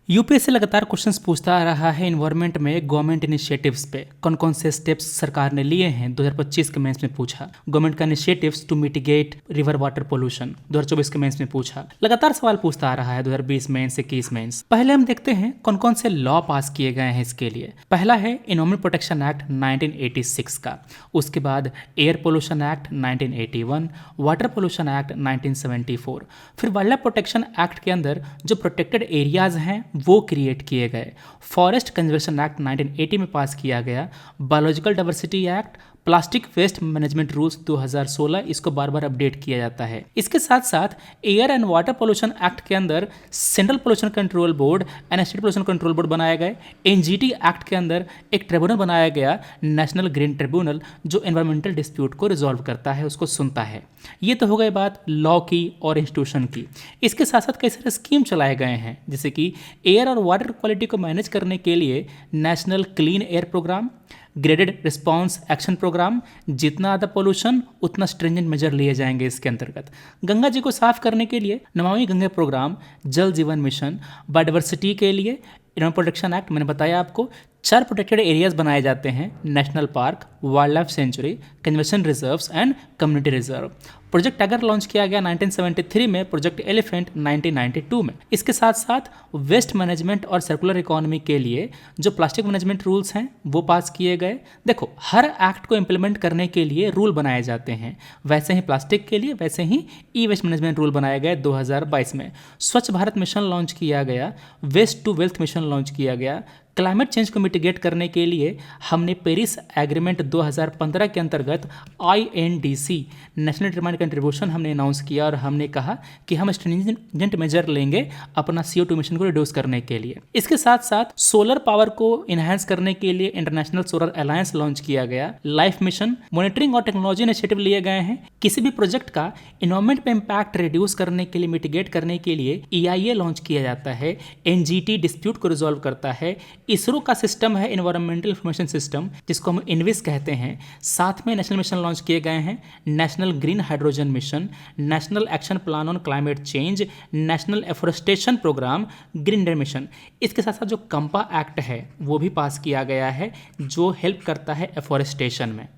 UPSC लगातार questions पूछता आ रहा है इन्वायरमेंट में गवर्नमेंट इनिशिएटिव्स पे कौन कौन से स्टेप्स सरकार ने लिए हैं। 2025 के मेंस में पूछा गवर्नमेंट का initiatives to mitigate river water pollution. 2024 के मेंस में पूछा, लगातार सवाल पूछता आ रहा है 2020 मेंस 21 मेंस। पहले हम देखते हैं कौन कौन से लॉ पास किए गए हैं इसके लिए। पहला है एनवायरमेंट प्रोटेक्शन एक्ट 1986 का, उसके बाद air pollution act 1981, water pollution act 1974, फिर वाइल्ड लाइफ प्रोटेक्शन एक्ट के अंदर जो प्रोटेक्टेड एरियाज हैं वो क्रिएट किए गए। फॉरेस्ट कंजर्वेशन एक्ट 1980 में पास किया गया। Biological diversity act, plastic waste management rules 2016, इसको बार बार अपडेट किया जाता है। इसके साथ साथ air and water pollution act के अंदर central pollution control board and state pollution control board बनाए गए। एनजीटी एक्ट के अंदर एक ट्रिब्यूनल बनाया गया, नेशनल ग्रीन ट्रिब्यूनल, जो एनवायरमेंटल डिस्प्यूट को रिजॉल्व करता है, उसको सुनता है। ये तो हो गई बात लॉ की और इंस्टीट्यूशन की। इसके साथ साथ कई सारे स्कीम चलाए गए हैं, जैसे कि एयर और वाटर क्वालिटी को मैनेज करने के लिए national clean air programme, graded response action programme, जितना ज़्यादा पोल्यूशन उतना स्ट्रिंजेंट मेजर लिए जाएंगे इसके अंतर्गत। गंगा जी को साफ करने के लिए नमामि गंगे प्रोग्राम, जल जीवन मिशन, बायोडाइवर्सिटी के लिए एनवायरमेंट प्रोटेक्शन एक्ट, मैंने बताया आपको 4 प्रोटेक्टेड एरियाज बनाए जाते हैं, national park, wild life sanctuary, conservation reserves and community reserve. Project tiger launch किया गया 1973 में, प्रोजेक्ट एलिफेंट 1992 में। इसके साथ साथ वेस्ट मैनेजमेंट और सर्कुलर इकोनॉमी के लिए जो प्लास्टिक मैनेजमेंट रूल्स हैं वो पास किए गए। देखो, हर एक्ट को इम्प्लीमेंट करने के लिए रूल बनाए जाते हैं, वैसे ही प्लास्टिक के लिए वैसे ही ई वेस्ट मैनेजमेंट रूल बनाए गए 2022 में। स्वच्छ भारत मिशन लॉन्च किया गया, waste to wealth mission launch किया गया। क्लाइमेट चेंज को मिटिगेट करने के लिए हमने पेरिस एग्रीमेंट 2015 के अंतर्गत INDC, नेशनल डिटरमाइंड कंट्रीब्यूशन, हमने अनाउंस किया और हमने कहा कि हम स्ट्रिंजेंट मेजर लेंगे अपना CO2 इमिशन को रिड्यूस करने के लिए। इसके साथ साथ सोलर पावर को इन्हांस करने के लिए इंटरनेशनल सोलर अलायंस लॉन्च किया गया। लाइफ मिशन, मॉनिटरिंग और टेक्नोलॉजी इनिशिएटिव लिए गए हैं। किसी भी प्रोजेक्ट का इन्वायरमेंट पे इम्पैक्ट रिड्यूस करने के लिए, मिटिगेट करने के लिए EIA लॉन्च किया जाता है। NGT डिस्प्यूट को रिजॉल्व करता है। इसरो का सिस्टम है इन्वायरमेंटल इंफॉर्मेशन सिस्टम, जिसको हम इनविस कहते हैं। साथ में नेशनल मिशन लॉन्च किए गए हैं, national green hydrogen mission, national action plan on climate change, national afforestation programme, green India mission. इसके साथ साथ जो कंपा एक्ट है वो भी पास किया गया है, जो हेल्प करता है एफोरेस्टेशन में।